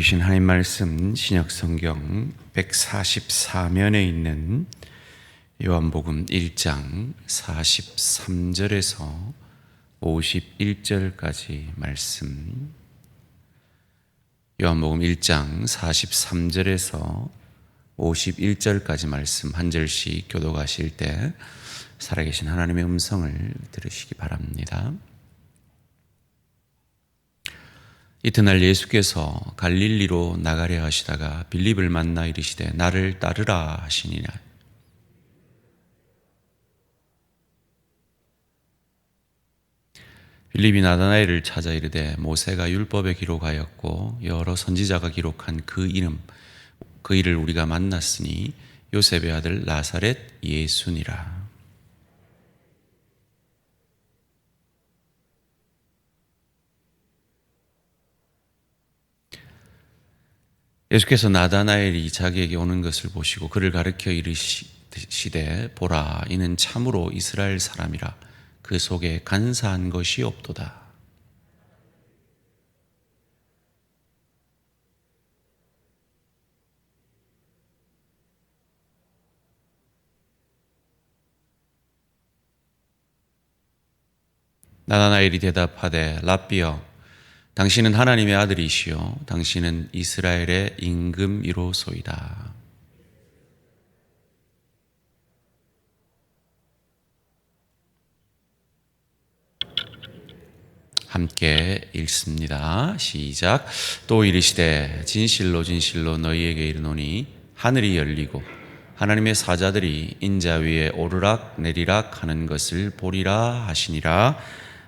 주신 하나님 말씀 신약성경 144면에 있는 요한복음 1장 43절에서 51절까지 말씀, 요한복음 1장 43절에서 51절까지 말씀 한 절씩 교독하실 때 살아계신 하나님의 음성을 들으시기 바랍니다. 이튿날 예수께서 갈릴리로 나가려 하시다가 빌립을 만나 이르시되 나를 따르라 하시니라. 빌립이 나다나엘을 찾아 이르되 모세가 율법에 기록하였고 여러 선지자가 기록한 그 일을 우리가 만났으니 요셉의 아들 나사렛 예수니라. 예수께서 나다나엘이 자기에게 오는 것을 보시고 그를 가르쳐 이르시되 보라, 이는 참으로 이스라엘 사람이라 그 속에 간사한 것이 없도다. 나다나엘이 대답하되 랍비여, 당신은 하나님의 아들이시요 당신은 이스라엘의 임금이로소이다. 함께 읽습니다. 시작. 또 이르시되 진실로 진실로 너희에게 이르노니 하늘이 열리고 하나님의 사자들이 인자 위에 오르락 내리락 하는 것을 보리라 하시니라.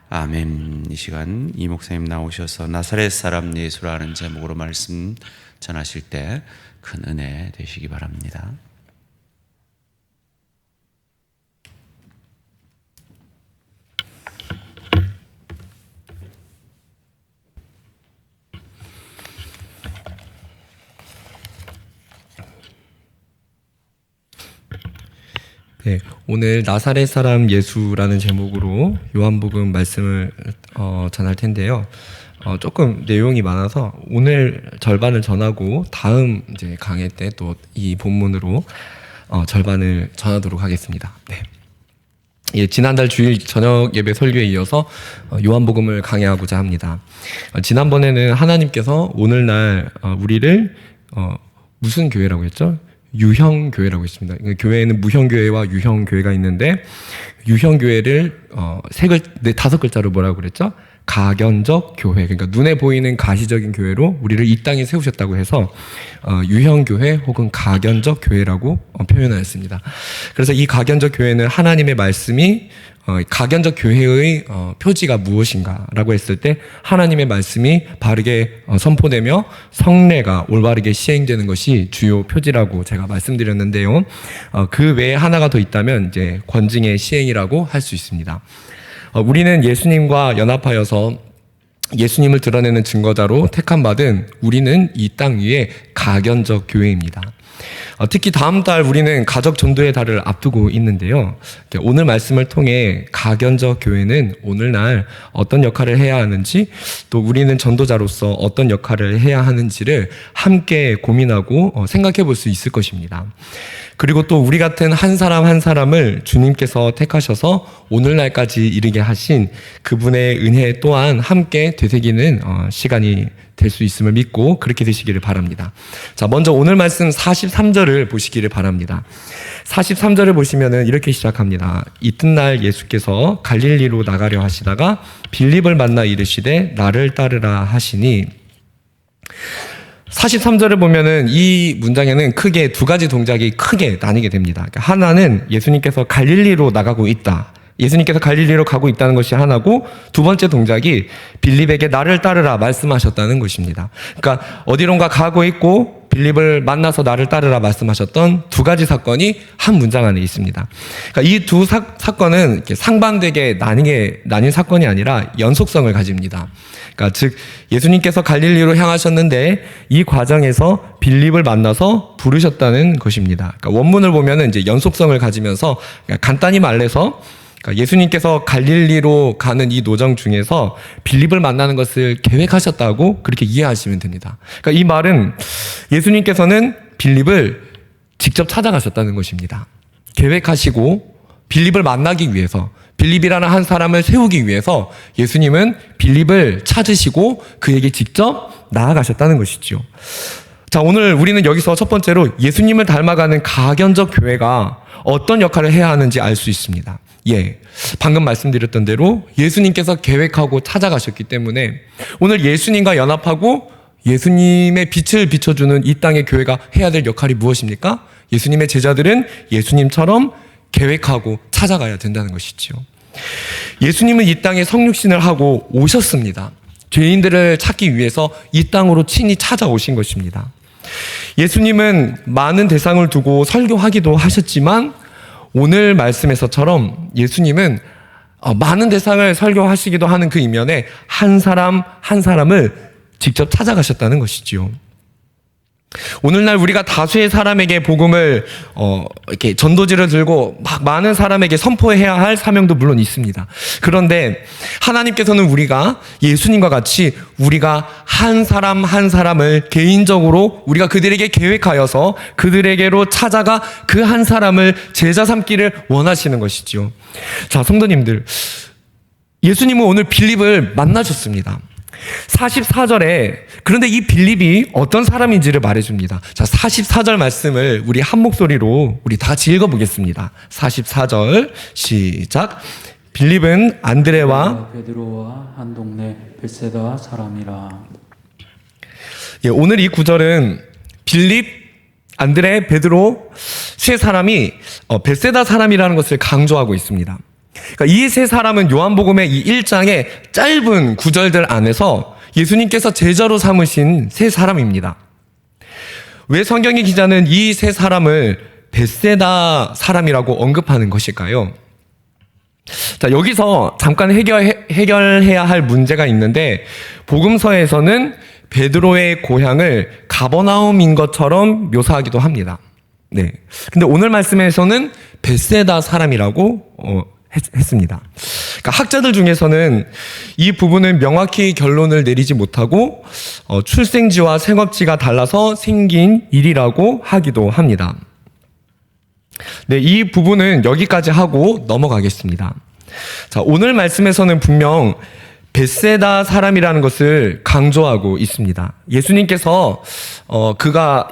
아멘. 이 시간 이 목사님 나오셔서 나사렛 사람 예수라는 제목으로 말씀 전하실 때 큰 은혜 되시기 바랍니다. 네, 오늘 나사렛 사람 예수라는 제목으로 요한복음 말씀을 전할 텐데요. 조금 내용이 많아서 오늘 절반을 전하고 다음 이제 강의 때 또 이 본문으로 절반을 전하도록 하겠습니다. 네. 예, 지난달 주일 저녁 예배 설교에 이어서 요한복음을 강해하고자 합니다. 지난번에는 하나님께서 오늘날 우리를 무슨 교회라고 했죠? 유형교회라고 했습니다. 교회에는 무형교회와 유형교회가 있는데 유형교회를 다섯 글자로 뭐라고 그랬죠? 가견적 교회. 그러니까 눈에 보이는 가시적인 교회로 우리를 이 땅에 세우셨다고 해서 유형교회 혹은 가견적 교회라고 표현하였습니다. 그래서 이 가견적 교회는 하나님의 말씀이 가견적 교회의 표지가 무엇인가 라고 했을 때 하나님의 말씀이 바르게 선포되며 성례가 올바르게 시행되는 것이 주요 표지라고 제가 말씀드렸는데요. 그 외에 하나가 더 있다면 이제 권징의 시행이라고 할 수 있습니다. 우리는 예수님과 연합하여서 예수님을 드러내는 증거자로 택함받은 우리는 이 땅 위에 가견적 교회입니다. 특히 다음 달 우리는 가족 전도의 달을 앞두고 있는데요. 오늘 말씀을 통해 가견적 교회는 오늘날 어떤 역할을 해야 하는지, 또 우리는 전도자로서 어떤 역할을 해야 하는지를 함께 고민하고 생각해 볼 수 있을 것입니다. 그리고 또 우리 같은 한 사람 한 사람을 주님께서 택하셔서 오늘날까지 이르게 하신 그분의 은혜 또한 함께 되새기는 시간이 될 수 있음을 믿고 그렇게 되시기를 바랍니다. 자, 먼저 오늘 말씀 43절을 보시기를 바랍니다. 43절을 보시면은 이렇게 시작합니다. 이튿날 예수께서 갈릴리로 나가려 하시다가 빌립을 만나 이르시되 나를 따르라 하시니, 43절을 보면은 이 문장에는 크게 두 가지 동작이 크게 나뉘게 됩니다. 하나는 예수님께서 갈릴리로 나가고 있다. 예수님께서 갈릴리로 가고 있다는 것이 하나고, 두 번째 동작이 빌립에게 나를 따르라 말씀하셨다는 것입니다. 그러니까 어디론가 가고 있고 빌립을 만나서 나를 따르라 말씀하셨던 두 가지 사건이 한 문장 안에 있습니다. 그러니까 이 두 사건은 이렇게 상반되게 나뉜 사건이 아니라 연속성을 가집니다. 그러니까 즉 예수님께서 갈릴리로 향하셨는데 이 과정에서 빌립을 만나서 부르셨다는 것입니다. 그러니까 원문을 보면은 이제 연속성을 가지면서 간단히 말해서 그러니까 예수님께서 갈릴리로 가는 이 노정 중에서 빌립을 만나는 것을 계획하셨다고 그렇게 이해하시면 됩니다. 그러니까 이 말은 예수님께서는 빌립을 직접 찾아가셨다는 것입니다. 계획하시고 빌립을 만나기 위해서, 빌립이라는 한 사람을 세우기 위해서 예수님은 빌립을 찾으시고 그에게 직접 나아가셨다는 것이죠. 자, 오늘 우리는 여기서 첫 번째로 예수님을 닮아가는 가견적 교회가 어떤 역할을 해야 하는지 알 수 있습니다. 방금 말씀드렸던 대로 예수님께서 계획하고 찾아가셨기 때문에 오늘 예수님과 연합하고 예수님의 빛을 비춰주는 이 땅의 교회가 해야 될 역할이 무엇입니까? 예수님의 제자들은 예수님처럼 계획하고 찾아가야 된다는 것이죠. 예수님은 이 땅에 성육신을 하고 오셨습니다. 죄인들을 찾기 위해서 이 땅으로 친히 찾아오신 것입니다. 예수님은 많은 대상을 두고 설교하기도 하셨지만 오늘 말씀에서처럼 예수님은 많은 대상을 설교하시기도 하는 그 이면에 한 사람 한 사람을 직접 찾아가셨다는 것이지요. 오늘날 우리가 다수의 사람에게 복음을 이렇게 전도지를 들고 막 많은 사람에게 선포해야 할 사명도 물론 있습니다. 그런데 하나님께서는 우리가 예수님과 같이 우리가 한 사람 한 사람을 개인적으로 우리가 그들에게 계획하여서 그들에게로 찾아가 그 한 사람을 제자 삼기를 원하시는 것이지요. 자, 성도님들, 예수님은 오늘 빌립을 만나셨습니다. 44절에 그런데 이 빌립이 어떤 사람인지를 말해줍니다. 자, 44절 말씀을 우리 한 목소리로 우리 다 같이 읽어보겠습니다. 44절 시작. 빌립은 안드레와 베드로와 한 동네 벳세다 사람이라. 오늘 이 구절은 빌립, 안드레, 베드로 세 사람이 벳세다 사람이라는 것을 강조하고 있습니다. 그러니까 이 세 사람은 요한복음의 이 1장의 짧은 구절들 안에서 예수님께서 제자로 삼으신 세 사람입니다. 왜 성경의 기자는 이 세 사람을 벳세다 사람이라고 언급하는 것일까요? 자, 여기서 잠깐 해결해야 할 문제가 있는데 복음서에서는 베드로의 고향을 가버나움인 것처럼 묘사하기도 합니다. 근데 오늘 말씀에서는 벳세다 사람이라고 했습니다. 그러니까 학자들 중에서는 이 부분을 명확히 결론을 내리지 못하고 출생지와 생업지가 달라서 생긴 일이라고 하기도 합니다. 이 부분은 여기까지 하고 넘어가겠습니다. 자, 오늘 말씀에서는 분명 벳세다 사람이라는 것을 강조하고 있습니다. 예수님께서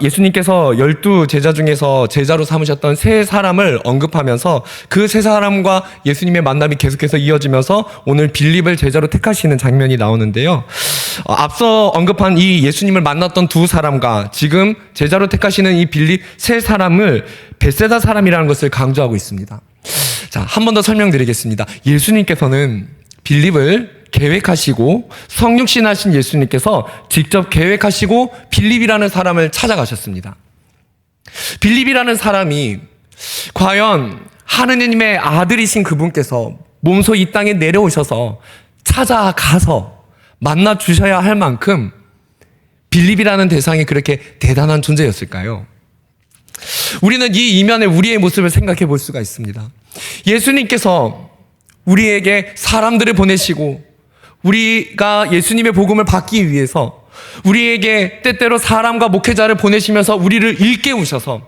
12 제자 중에서 제자로 삼으셨던 세 사람을 언급하면서 그 세 사람과 예수님의 만남이 계속해서 이어지면서 오늘 빌립을 제자로 택하시는 장면이 나오는데요. 앞서 언급한 이 예수님을 만났던 두 사람과 지금 제자로 택하시는 이 빌립 세 사람을 벳세다 사람이라는 것을 강조하고 있습니다. 자, 한 번 더 설명드리겠습니다. 예수님께서는 빌립을 계획하시고 성육신하신 예수님께서 직접 계획하시고 빌립이라는 사람을 찾아가셨습니다. 빌립이라는 사람이 과연 하느님의 아들이신 그분께서 몸소 이 땅에 내려오셔서 찾아가서 만나 주셔야 할 만큼 빌립이라는 대상이 그렇게 대단한 존재였을까요? 우리는 이 이면에 우리의 모습을 생각해 볼 수가 있습니다. 예수님께서 우리에게 사람들을 보내시고 우리가 예수님의 복음을 받기 위해서 우리에게 때때로 사람과 목회자를 보내시면서 우리를 일깨우셔서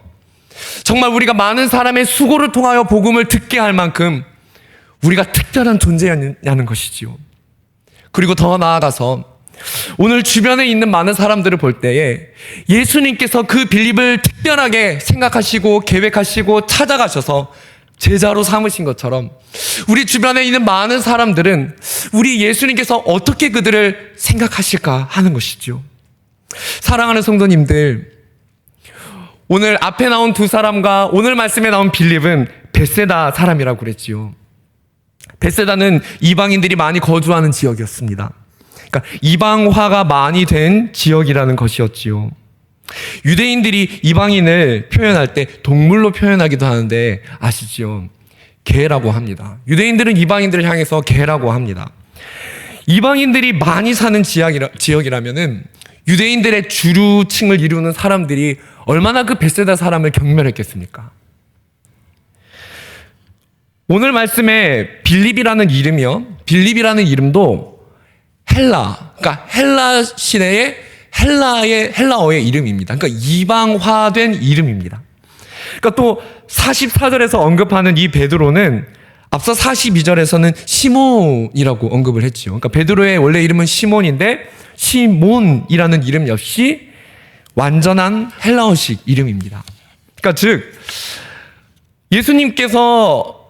정말 우리가 많은 사람의 수고를 통하여 복음을 듣게 할 만큼 우리가 특별한 존재였냐는 것이지요. 그리고 더 나아가서 오늘 주변에 있는 많은 사람들을 볼 때에 예수님께서 그 빌립을 특별하게 생각하시고 계획하시고 찾아가셔서 제자로 삼으신 것처럼 우리 주변에 있는 많은 사람들은 우리 예수님께서 어떻게 그들을 생각하실까 하는 것이죠. 사랑하는 성도님들, 오늘 앞에 나온 두 사람과 오늘 말씀에 나온 빌립은 벳세다 사람이라고 그랬지요. 벳세다는 이방인들이 많이 거주하는 지역이었습니다. 그러니까 이방화가 많이 된 지역이라는 것이었지요. 유대인들이 이방인을 표현할 때 동물로 표현하기도 하는데 아시죠? 개라고 합니다. 유대인들은 이방인들을 향해서 개라고 합니다. 이방인들이 많이 사는 지역이라면은 유대인들의 주류층을 이루는 사람들이 얼마나 그 벳세다 사람을 경멸했겠습니까? 오늘 말씀에 빌립이라는 이름이요. 빌립이라는 이름도 그러니까 헬라 시대의 헬라어의 이름입니다. 그러니까 이방화된 이름입니다. 그러니까 또 44절에서 언급하는 이 베드로는 앞서 42절에서는 시몬이라고 언급을 했지요. 그러니까 베드로의 원래 이름은 시몬인데 시몬이라는 이름 역시 완전한 헬라어식 이름입니다. 그러니까 즉 예수님께서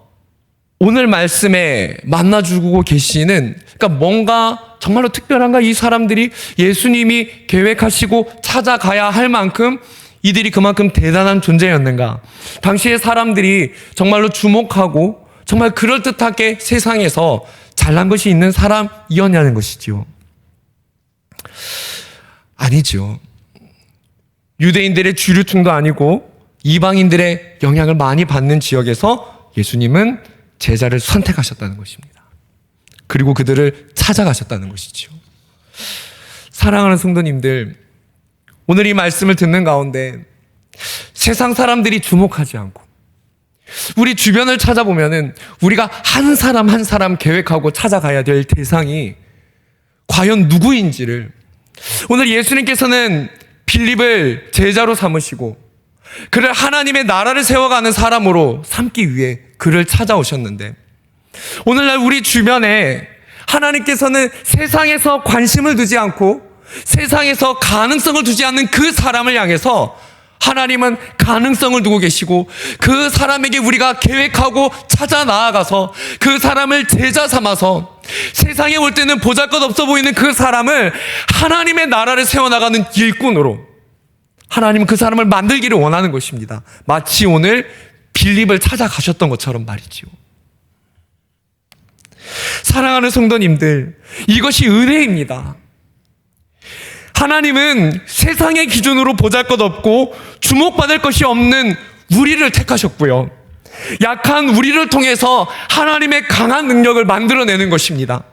오늘 말씀에 만나주고 계시는, 그러니까 뭔가 정말로 특별한가, 이 사람들이 예수님이 계획하시고 찾아가야 할 만큼 이들이 그만큼 대단한 존재였는가, 당시의 사람들이 정말로 주목하고 정말 그럴듯하게 세상에서 잘난 것이 있는 사람이었냐는 것이지요. 아니죠. 유대인들의 주류층도 아니고 이방인들의 영향을 많이 받는 지역에서 예수님은 제자를 선택하셨다는 것입니다. 그리고 그들을 찾아가셨다는 것이죠. 사랑하는 성도님들, 오늘 이 말씀을 듣는 가운데 세상 사람들이 주목하지 않고 우리 주변을 찾아보면은 우리가 한 사람 한 사람 계획하고 찾아가야 될 대상이 과연 누구인지를 오늘 예수님께서는 빌립을 제자로 삼으시고 그를 하나님의 나라를 세워가는 사람으로 삼기 위해 그를 찾아오셨는데, 오늘날 우리 주변에 하나님께서는 세상에서 관심을 두지 않고 세상에서 가능성을 두지 않는 그 사람을 향해서 하나님은 가능성을 두고 계시고, 그 사람에게 우리가 계획하고 찾아 나아가서 그 사람을 제자 삼아서 세상에 올 때는 보잘것없어 보이는 그 사람을 하나님의 나라를 세워나가는 일꾼으로 하나님은 그 사람을 만들기를 원하는 것입니다. 마치 오늘 빌립을 찾아가셨던 것처럼 말이죠. 사랑하는 성도님들, 이것이 은혜입니다. 하나님은 세상의 기준으로 보잘것없고 주목받을 것이 없는 우리를 택하셨고요, 약한 우리를 통해서 하나님의 강한 능력을 만들어내는 것입니다.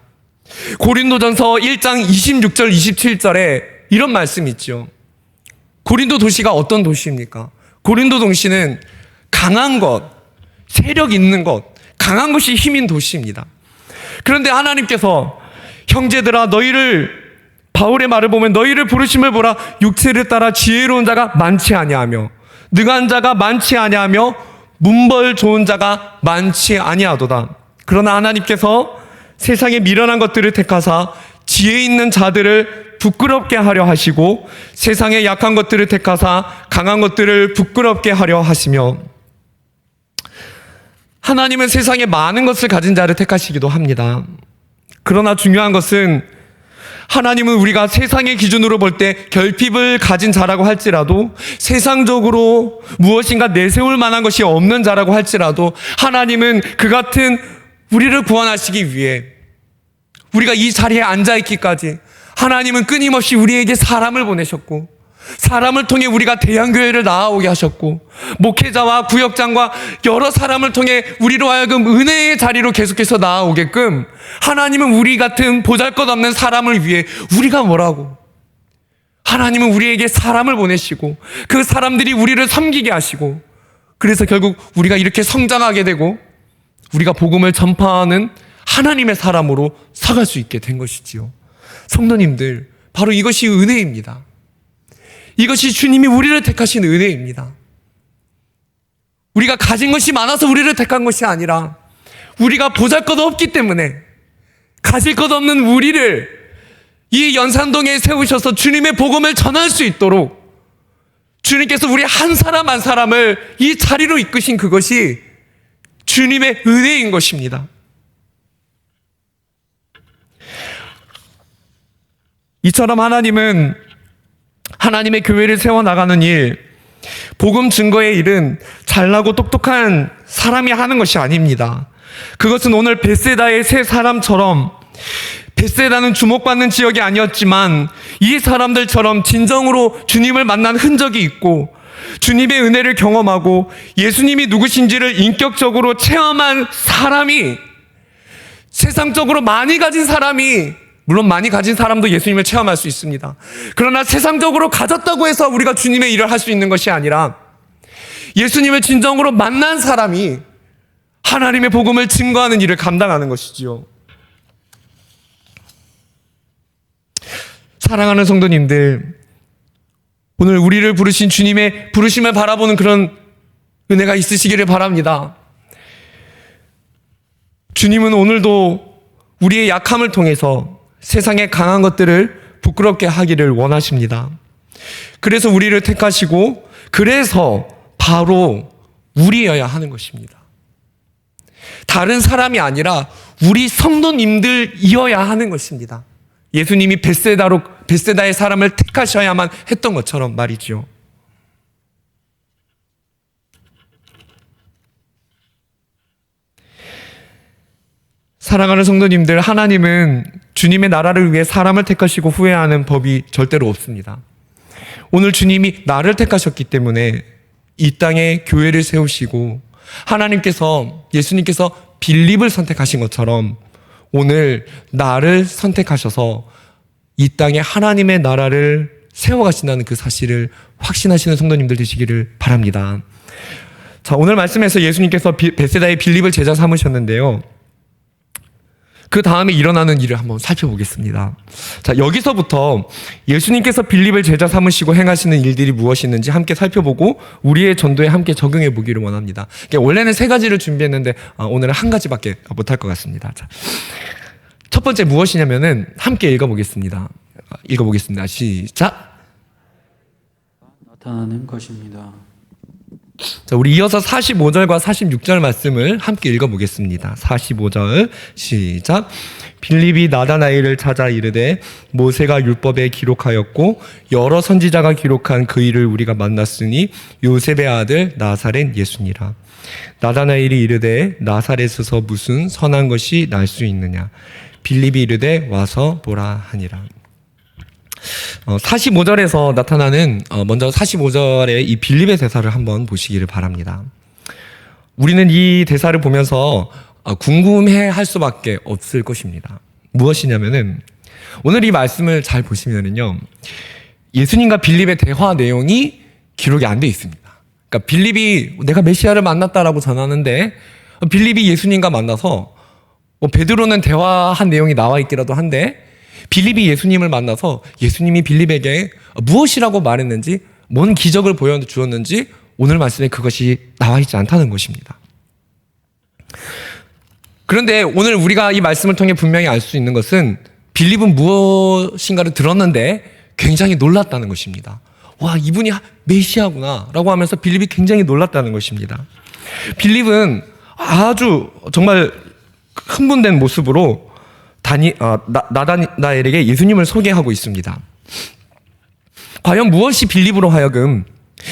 고린도전서 1장 26절 27절에 이런 말씀이 있죠. 고린도 도시가 어떤 도시입니까? 고린도 도시는 강한 것, 세력 있는 것, 강한 것이 힘인 도시입니다. 그런데 하나님께서 형제들아, 너희를, 바울의 말을 보면 너희를 부르심을 보라, 육체를 따라 지혜로운 자가 많지 아니하며 능한 자가 많지 아니하며 문벌 좋은 자가 많지 아니하도다. 그러나 하나님께서 세상에 미련한 것들을 택하사 지혜 있는 자들을 부끄럽게 하려 하시고 세상에 약한 것들을 택하사 강한 것들을 부끄럽게 하려 하시며, 하나님은 세상에 많은 것을 가진 자를 택하시기도 합니다. 그러나 중요한 것은 하나님은 우리가 세상의 기준으로 볼 때 결핍을 가진 자라고 할지라도, 세상적으로 무엇인가 내세울 만한 것이 없는 자라고 할지라도 하나님은 그 같은 우리를 구원하시기 위해 우리가 이 자리에 앉아있기까지 하나님은 끊임없이 우리에게 사람을 보내셨고, 사람을 통해 우리가 대형교회를 나아오게 하셨고, 목회자와 구역장과 여러 사람을 통해 우리로 하여금 은혜의 자리로 계속해서 나아오게끔 하나님은 우리 같은 보잘것없는 사람을 위해, 우리가 뭐라고, 하나님은 우리에게 사람을 보내시고 그 사람들이 우리를 섬기게 하시고, 그래서 결국 우리가 이렇게 성장하게 되고 우리가 복음을 전파하는 하나님의 사람으로 서갈 수 있게 된 것이지요. 성도님들, 바로 이것이 은혜입니다. 이것이 주님이 우리를 택하신 은혜입니다. 우리가 가진 것이 많아서 우리를 택한 것이 아니라 우리가 보잘것없기 때문에 가질 것 없는 우리를 이 연산동에 세우셔서 주님의 복음을 전할 수 있도록 주님께서 우리 한 사람 한 사람을 이 자리로 이끄신 그것이 주님의 은혜인 것입니다. 이처럼 하나님은 하나님의 교회를 세워나가는 일, 복음 증거의 일은 잘나고 똑똑한 사람이 하는 것이 아닙니다. 그것은 오늘 벳세다의 세 사람처럼, 벳세다는 주목받는 지역이 아니었지만 이 사람들처럼 진정으로 주님을 만난 흔적이 있고 주님의 은혜를 경험하고 예수님이 누구신지를 인격적으로 체험한 사람이, 세상적으로 많이 가진 사람이, 물론 많이 가진 사람도 예수님을 체험할 수 있습니다. 그러나 세상적으로 가졌다고 해서 우리가 주님의 일을 할 수 있는 것이 아니라 예수님을 진정으로 만난 사람이 하나님의 복음을 증거하는 일을 감당하는 것이지요. 사랑하는 성도님들, 오늘 우리를 부르신 주님의 부르심을 바라보는 그런 은혜가 있으시기를 바랍니다. 주님은 오늘도 우리의 약함을 통해서 세상의 강한 것들을 부끄럽게 하기를 원하십니다. 그래서 우리를 택하시고 그래서 바로 우리여야 하는 것입니다. 다른 사람이 아니라 우리 성도님들이어야 하는 것입니다. 예수님이 벳세다의 사람을 택하셔야만 했던 것처럼 말이죠. 사랑하는 성도님들, 하나님은 주님의 나라를 위해 사람을 택하시고 후회하는 법이 절대로 없습니다. 오늘 주님이 나를 택하셨기 때문에 이 땅에 교회를 세우시고 예수님께서 빌립을 선택하신 것처럼 오늘 나를 선택하셔서 이 땅에 하나님의 나라를 세워가신다는 그 사실을 확신하시는 성도님들 되시기를 바랍니다. 자, 오늘 말씀에서 예수님께서 벳세다의 빌립을 제자 삼으셨는데요. 그 다음에 일어나는 일을 한번 살펴보겠습니다. 자, 여기서부터 예수님께서 빌립을 제자 삼으시고 행하시는 일들이 무엇이 있는지 함께 살펴보고 우리의 전도에 함께 적용해 보기를 원합니다. 원래는 3가지를 준비했는데 오늘은 1가지밖에 못할 것 같습니다. 자, 첫 번째 무엇이냐면은 함께 읽어보겠습니다. 시작. 나타나는 것입니다. 자, 우리 이어서 45절과 46절 말씀을 함께 읽어보겠습니다. 45절 시작. 빌립이 나다나엘을 찾아 이르되 모세가 율법에 기록하였고 여러 선지자가 기록한 그 일을 우리가 만났으니 요셉의 아들 나사렛 예수니라. 나다나엘이 이르되 나사렛에서 무슨 선한 것이 날 수 있느냐. 빌립이 이르되 와서 보라 하니라. 45절에서 나타나는 먼저 45절의 이 빌립의 대사를 한번 보시기를 바랍니다. 우리는 이 대사를 보면서 궁금해할 수밖에 없을 것입니다. 무엇이냐면은 오늘 이 말씀을 잘 보시면은요, 예수님과 빌립의 대화 내용이 기록이 안 돼 있습니다. 그러니까 빌립이 내가 메시아를 만났다라고 전하는데 빌립이 예수님과 만나서 베드로는 대화한 내용이 나와 있기라도 한데 빌립이 예수님을 만나서 예수님이 빌립에게 무엇이라고 말했는지, 뭔 기적을 보여주었는지 오늘 말씀에 그것이 나와 있지 않다는 것입니다. 그런데 오늘 우리가 이 말씀을 통해 분명히 알 수 있는 것은 빌립은 무엇인가를 들었는데 굉장히 놀랐다는 것입니다. 와, 이분이 메시아구나 라고 하면서 빌립이 굉장히 놀랐다는 것입니다. 빌립은 아주 정말 흥분된 모습으로 나다나엘에게 예수님을 소개하고 있습니다. 과연 무엇이 빌립으로 하여금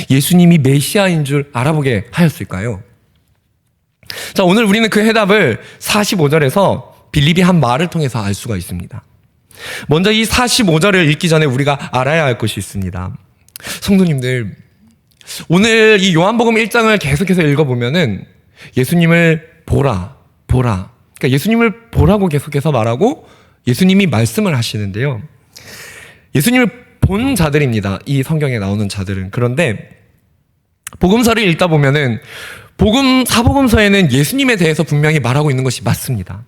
예수님이 메시아인 줄 알아보게 하였을까요? 자, 오늘 우리는 그 해답을 45절에서 빌립이 한 말을 통해서 알 수가 있습니다. 먼저 이 45절을 읽기 전에 우리가 알아야 할 것이 있습니다. 성도님들, 오늘 이 요한복음 1장을 계속해서 읽어보면은 예수님을 보라. 그러니까 예수님을 보라고 계속해서 말하고 예수님이 말씀을 하시는데요. 예수님을 본 자들입니다. 이 성경에 나오는 자들은. 그런데 복음서를 읽다 보면은 사복음서에는 예수님에 대해서 분명히 말하고 있는 것이 맞습니다.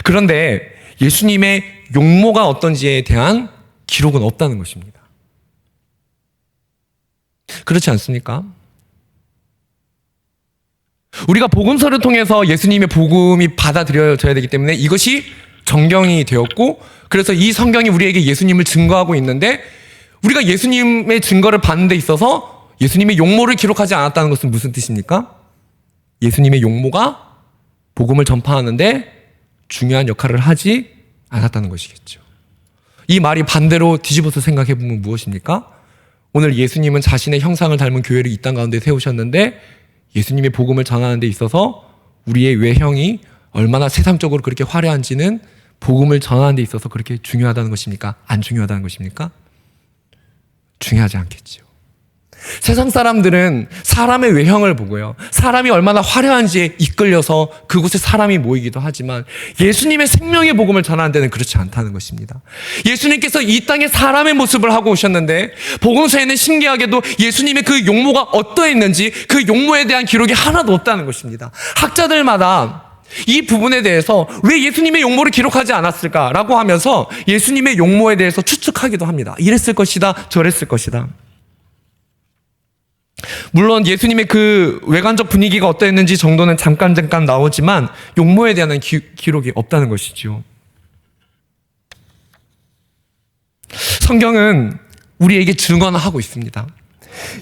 그런데 예수님의 용모가 어떤지에 대한 기록은 없다는 것입니다. 그렇지 않습니까? 우리가 복음서를 통해서 예수님의 복음이 받아들여져야 되기 때문에 이것이 정경이 되었고, 그래서 이 성경이 우리에게 예수님을 증거하고 있는데, 우리가 예수님의 증거를 받는 데 있어서 예수님의 용모를 기록하지 않았다는 것은 무슨 뜻입니까? 예수님의 용모가 복음을 전파하는데 중요한 역할을 하지 않았다는 것이겠죠. 이 말이 반대로 뒤집어서 생각해 보면 무엇입니까? 오늘 예수님은 자신의 형상을 닮은 교회를 이 땅 가운데 세우셨는데 예수님의 복음을 전하는 데 있어서 우리의 외형이 얼마나 세상적으로 그렇게 화려한지는 복음을 전하는 데 있어서 그렇게 중요하다는 것입니까? 안 중요하다는 것입니까? 중요하지 않겠죠. 세상 사람들은 사람의 외형을 보고요. 사람이 얼마나 화려한지에 이끌려서 그곳에 사람이 모이기도 하지만 예수님의 생명의 복음을 전하는 데는 그렇지 않다는 것입니다. 예수님께서 이 땅에 사람의 모습을 하고 오셨는데 복음서에는 신기하게도 예수님의 그 용모가 어떠했는지 그 용모에 대한 기록이 하나도 없다는 것입니다. 학자들마다 이 부분에 대해서 왜 예수님의 용모를 기록하지 않았을까라고 하면서 예수님의 용모에 대해서 추측하기도 합니다. 이랬을 것이다, 저랬을 것이다. 물론 예수님의 그 외관적 분위기가 어떠했는지 정도는 잠깐 나오지만 용모에 대한 기록이 없다는 것이죠. 성경은 우리에게 증언하고 있습니다.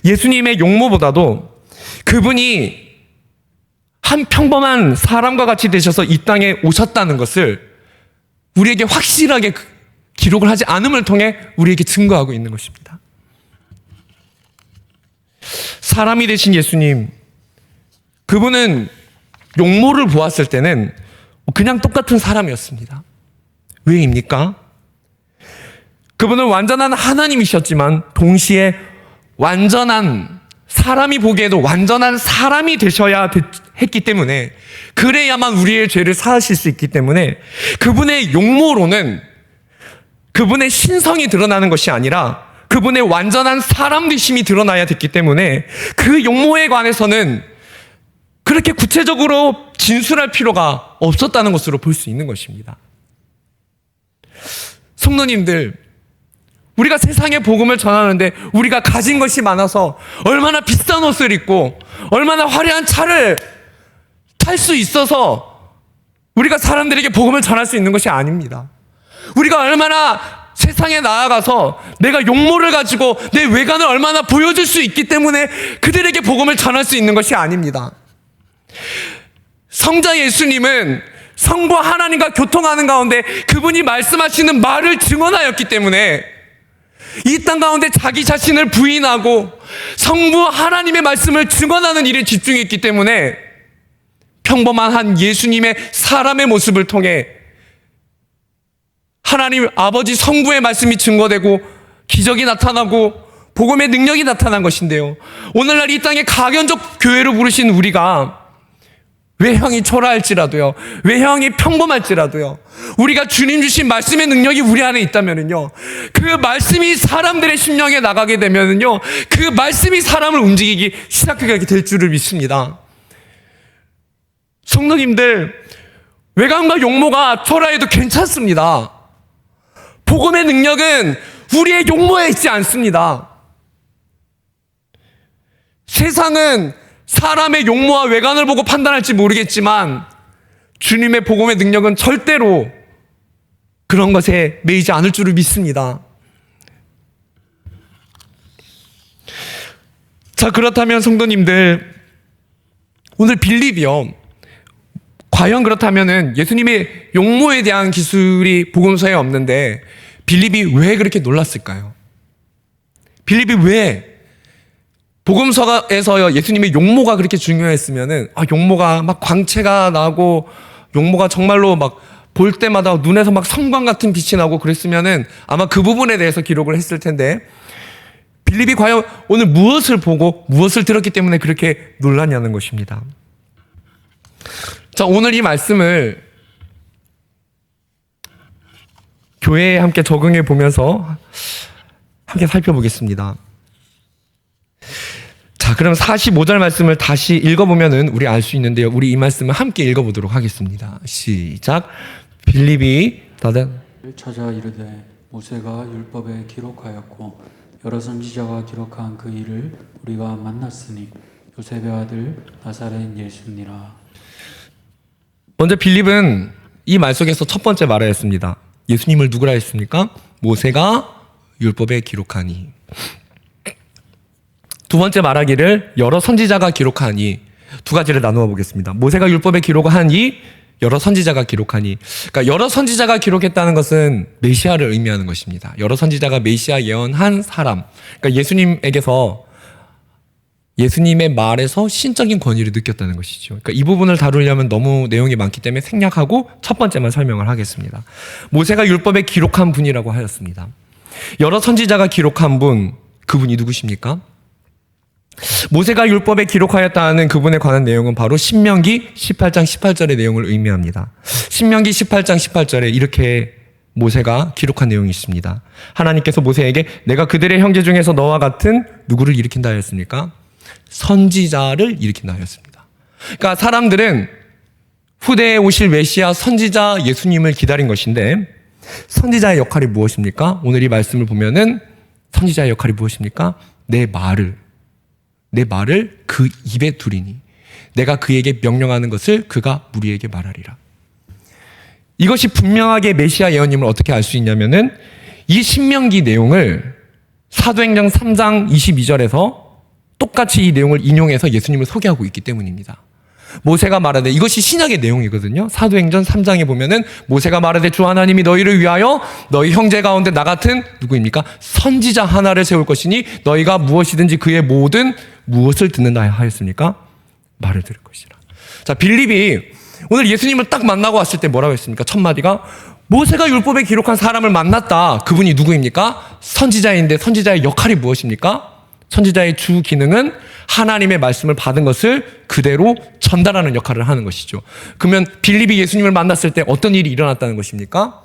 예수님의 용모보다도 그분이 한 평범한 사람과 같이 되셔서 이 땅에 오셨다는 것을 우리에게 확실하게 기록을 하지 않음을 통해 우리에게 증거하고 있는 것입니다. 사람이 되신 예수님, 그분은 용모를 보았을 때는 그냥 똑같은 사람이었습니다. 왜입니까? 그분은 완전한 하나님이셨지만 동시에 완전한, 사람이 보기에도 완전한 사람이 되셔야 했기 때문에, 그래야만 우리의 죄를 사하실 수 있기 때문에 그분의 용모로는 그분의 신성이 드러나는 것이 아니라 그분의 완전한 사람 되심이 드러나야 됐기 때문에 그 용모에 관해서는 그렇게 구체적으로 진술할 필요가 없었다는 것으로 볼 수 있는 것입니다. 성도님들, 우리가 세상의 복음을 전하는데 우리가 가진 것이 많아서 얼마나 비싼 옷을 입고 얼마나 화려한 차를 탈 수 있어서 우리가 사람들에게 복음을 전할 수 있는 것이 아닙니다. 우리가 얼마나 세상에 나아가서 내가 용모를 가지고 내 외관을 얼마나 보여줄 수 있기 때문에 그들에게 복음을 전할 수 있는 것이 아닙니다. 성자 예수님은 성부 하나님과 교통하는 가운데 그분이 말씀하시는 말을 증언하였기 때문에 이 땅 가운데 자기 자신을 부인하고 성부 하나님의 말씀을 증언하는 일에 집중했기 때문에 평범한 한 예수님의 사람의 모습을 통해 하나님 아버지 성부의 말씀이 증거되고 기적이 나타나고 복음의 능력이 나타난 것인데요. 오늘날 이 땅에 가견적 교회로 부르신 우리가 외형이 초라할지라도요, 외형이 평범할지라도요, 우리가 주님 주신 말씀의 능력이 우리 안에 있다면은요, 그 말씀이 사람들의 심령에 나가게 되면은요, 그 말씀이 사람을 움직이기 시작하게 될 줄을 믿습니다. 성도님들, 외관과 용모가 초라해도 괜찮습니다. 복음의 능력은 우리의 용모에 있지 않습니다. 세상은 사람의 용모와 외관을 보고 판단할지 모르겠지만 주님의 복음의 능력은 절대로 그런 것에 매이지 않을 줄을 믿습니다. 자, 그렇다면 성도님들, 오늘 빌립이요, 과연 그렇다면은 예수님의 용모에 대한 기술이 복음서에 없는데 빌립이 왜 그렇게 놀랐을까요? 빌립이 왜 복음서에서 예수님의 용모가 그렇게 중요했으면은, 용모가 막 광채가 나고 용모가 정말로 막 볼 때마다 눈에서 막 성광 같은 빛이 나고 그랬으면은 아마 그 부분에 대해서 기록을 했을 텐데, 빌립이 과연 오늘 무엇을 보고 무엇을 들었기 때문에 그렇게 놀랐냐는 것입니다. 자, 오늘 이 말씀을 교회에 함께 적응해 보면서 함께 살펴보겠습니다. 자, 그럼 45절 말씀을 다시 읽어보면은 우리 알 수 있는데요. 우리 이 말씀을 함께 읽어보도록 하겠습니다. 시작. 빌립이 다들 찾아 이르되 모세가 율법에 기록하였고 여러 선지자가 기록한 그 일을 우리가 만났으니 요셉의 아들 나사렛 예수니라. 먼저 빌립은 이 말 속에서 첫 번째 말을 했습니다. 예수님을 누구라 했습니까? 모세가 율법에 기록하니. 두 번째 말하기를 여러 선지자가 기록하니. 두 가지를 나누어 보겠습니다. 모세가 율법에 기록하니, 여러 선지자가 기록하니. 그러니까 여러 선지자가 기록했다는 것은 메시아를 의미하는 것입니다. 여러 선지자가 메시아 예언한 사람. 그러니까 예수님에게서, 예수님의 말에서 신적인 권위를 느꼈다는 것이죠. 그러니까 이 부분을 다루려면 너무 내용이 많기 때문에 생략하고 첫 번째만 설명을 하겠습니다. 모세가 율법에 기록한 분이라고 하였습니다. 여러 선지자가 기록한 분, 그분이 누구십니까? 모세가 율법에 기록하였다는 그분에 관한 내용은 바로 신명기 18장 18절의 내용을 의미합니다. 신명기 18장 18절에 이렇게 모세가 기록한 내용이 있습니다. 하나님께서 모세에게 내가 그들의 형제 중에서 너와 같은 누구를 일으킨다 하였습니까? 선지자를 일으킨다 하였습니다. 그러니까 사람들은 후대에 오실 메시아 선지자 예수님을 기다린 것인데 선지자의 역할이 무엇입니까? 오늘 이 말씀을 보면은 선지자의 역할이 무엇입니까? 내 말을 그 입에 두리니 내가 그에게 명령하는 것을 그가 우리에게 말하리라. 이것이 분명하게 메시아 예언임을 어떻게 알 수 있냐면은 이 신명기 내용을 사도행전 3장 22절에서 똑같이 이 내용을 인용해서 예수님을 소개하고 있기 때문입니다. 모세가 말하되 이것이 신약의 내용이거든요. 사도행전 3장에 보면은 모세가 말하되 주 하나님이 너희를 위하여 너희 형제 가운데 나 같은 누구입니까? 선지자 하나를 세울 것이니 너희가 무엇이든지 그의 모든 무엇을 듣는다 하였습니까? 말을 들을 것이라. 자, 빌립이 오늘 예수님을 딱 만나고 왔을 때 뭐라고 했습니까? 첫 마디가 모세가 율법에 기록한 사람을 만났다. 그분이 누구입니까? 선지자인데 선지자의 역할이 무엇입니까? 선지자의 주 기능은 하나님의 말씀을 받은 것을 그대로 전달하는 역할을 하는 것이죠. 그러면 빌립이 예수님을 만났을 때 어떤 일이 일어났다는 것입니까?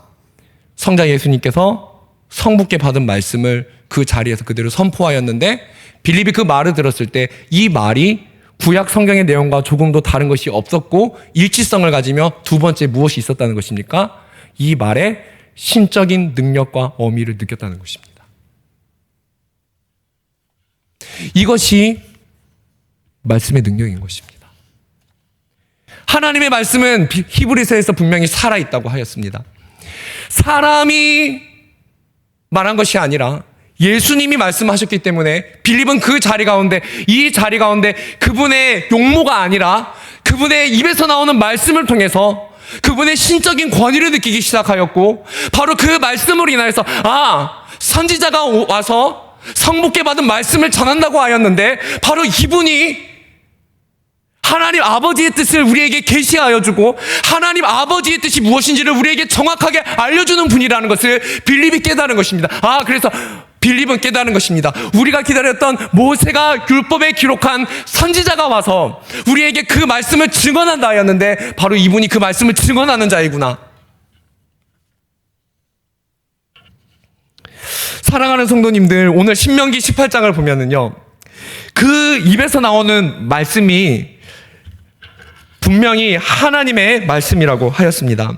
성자 예수님께서 성부께 받은 말씀을 그 자리에서 그대로 선포하였는데 빌립이 그 말을 들었을 때 이 말이 구약 성경의 내용과 조금도 다른 것이 없었고 일치성을 가지며 두 번째 무엇이 있었다는 것입니까? 이 말에 신적인 능력과 어미를 느꼈다는 것입니다. 이것이 말씀의 능력인 것입니다. 하나님의 말씀은 히브리서에서 분명히 살아있다고 하였습니다. 사람이 말한 것이 아니라 예수님이 말씀하셨기 때문에 빌립은 그 자리 가운데 이 자리 가운데 그분의 용모가 아니라 그분의 입에서 나오는 말씀을 통해서 그분의 신적인 권위를 느끼기 시작하였고 바로 그 말씀으로 인하여서 선지자가 와서 성부께 받은 말씀을 전한다고 하였는데 바로 이분이 하나님 아버지의 뜻을 우리에게 계시하여 주고 하나님 아버지의 뜻이 무엇인지를 우리에게 정확하게 알려주는 분이라는 것을 빌립이 깨달은 것입니다. 그래서 빌립은 깨달은 것입니다. 우리가 기다렸던 모세가 율법에 기록한 선지자가 와서 우리에게 그 말씀을 증언한다 하였는데 바로 이분이 그 말씀을 증언하는 자이구나. 사랑하는 성도님들, 오늘 신명기 18장을 보면은요, 그 입에서 나오는 말씀이 분명히 하나님의 말씀이라고 하였습니다.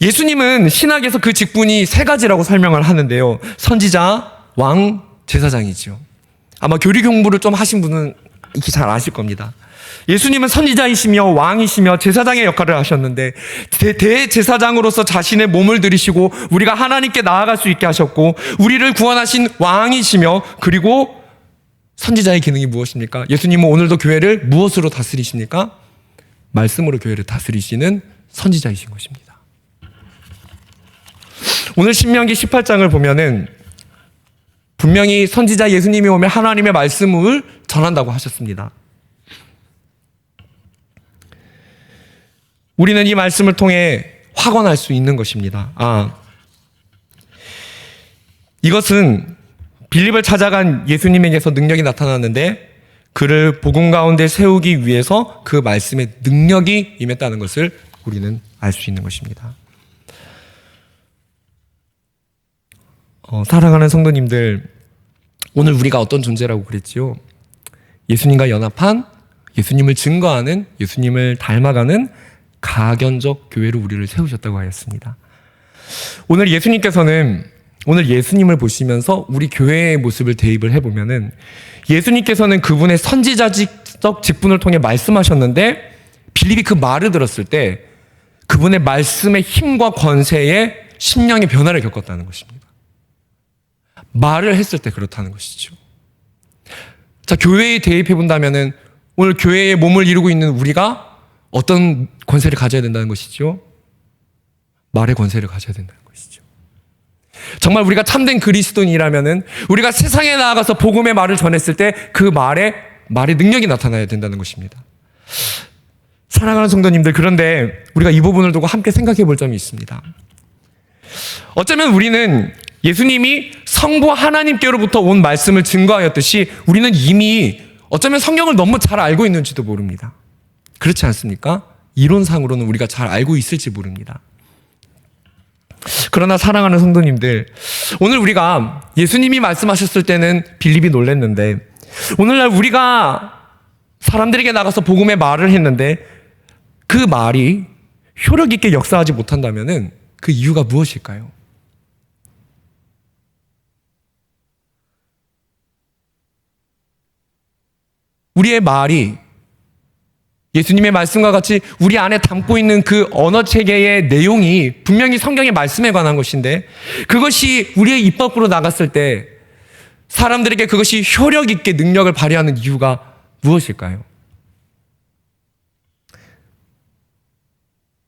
예수님은 신학에서 그 직분이 세 가지라고 설명을 하는데요. 선지자, 왕, 제사장이죠. 아마 교리 공부를 좀 하신 분은 이렇게 잘 아실 겁니다. 예수님은 선지자이시며 왕이시며 제사장의 역할을 하셨는데 대제사장으로서 자신의 몸을 들이시고 우리가 하나님께 나아갈 수 있게 하셨고 우리를 구원하신 왕이시며 그리고 선지자의 기능이 무엇입니까? 예수님은 오늘도 교회를 무엇으로 다스리십니까? 말씀으로 교회를 다스리시는 선지자이신 것입니다. 오늘 신명기 18장을 보면은 분명히 선지자 예수님이 오면 하나님의 말씀을 전한다고 하셨습니다. 우리는 이 말씀을 통해 확언할 수 있는 것입니다. 이것은 빌립을 찾아간 예수님에게서 능력이 나타났는데 그를 복음 가운데 세우기 위해서 그 말씀의 능력이 임했다는 것을 우리는 알 수 있는 것입니다. 사랑하는 성도님들, 오늘 우리가 어떤 존재라고 그랬지요? 예수님과 연합한, 예수님을 증거하는, 예수님을 닮아가는 가견적 교회로 우리를 세우셨다고 하였습니다. 오늘 예수님께서는 오늘 예수님을 보시면서 우리 교회의 모습을 대입을 해보면은 예수님께서는 그분의 선지자적 직분을 통해 말씀하셨는데 빌립이 그 말을 들었을 때 그분의 말씀의 힘과 권세에 심령의 변화를 겪었다는 것입니다. 말을 했을 때 그렇다는 것이죠. 자, 교회에 대입해 본다면은 오늘 교회의 몸을 이루고 있는 우리가 어떤 권세를 가져야 된다는 것이죠? 말의 권세를 가져야 된다는 것이죠. 정말 우리가 참된 그리스도인이라면은 우리가 세상에 나아가서 복음의 말을 전했을 때 그 말의 능력이 나타나야 된다는 것입니다. 사랑하는 성도님들, 그런데 우리가 이 부분을 두고 함께 생각해 볼 점이 있습니다. 어쩌면 우리는 예수님이 성부 하나님께로부터 온 말씀을 증거하였듯이 우리는 이미 어쩌면 성경을 너무 잘 알고 있는지도 모릅니다. 그렇지 않습니까? 이론상으로는 우리가 잘 알고 있을지 모릅니다. 그러나 사랑하는 성도님들, 오늘 우리가 예수님이 말씀하셨을 때는 빌립이 놀랐는데 오늘날 우리가 사람들에게 나가서 복음의 말을 했는데 그 말이 효력 있게 역사하지 못한다면 그 이유가 무엇일까요? 우리의 말이 예수님의 말씀과 같이 우리 안에 담고 있는 그 언어 체계의 내용이 분명히 성경의 말씀에 관한 것인데 그것이 우리의 입 밖으로 나갔을 때 사람들에게 그것이 효력 있게 능력을 발휘하는 이유가 무엇일까요?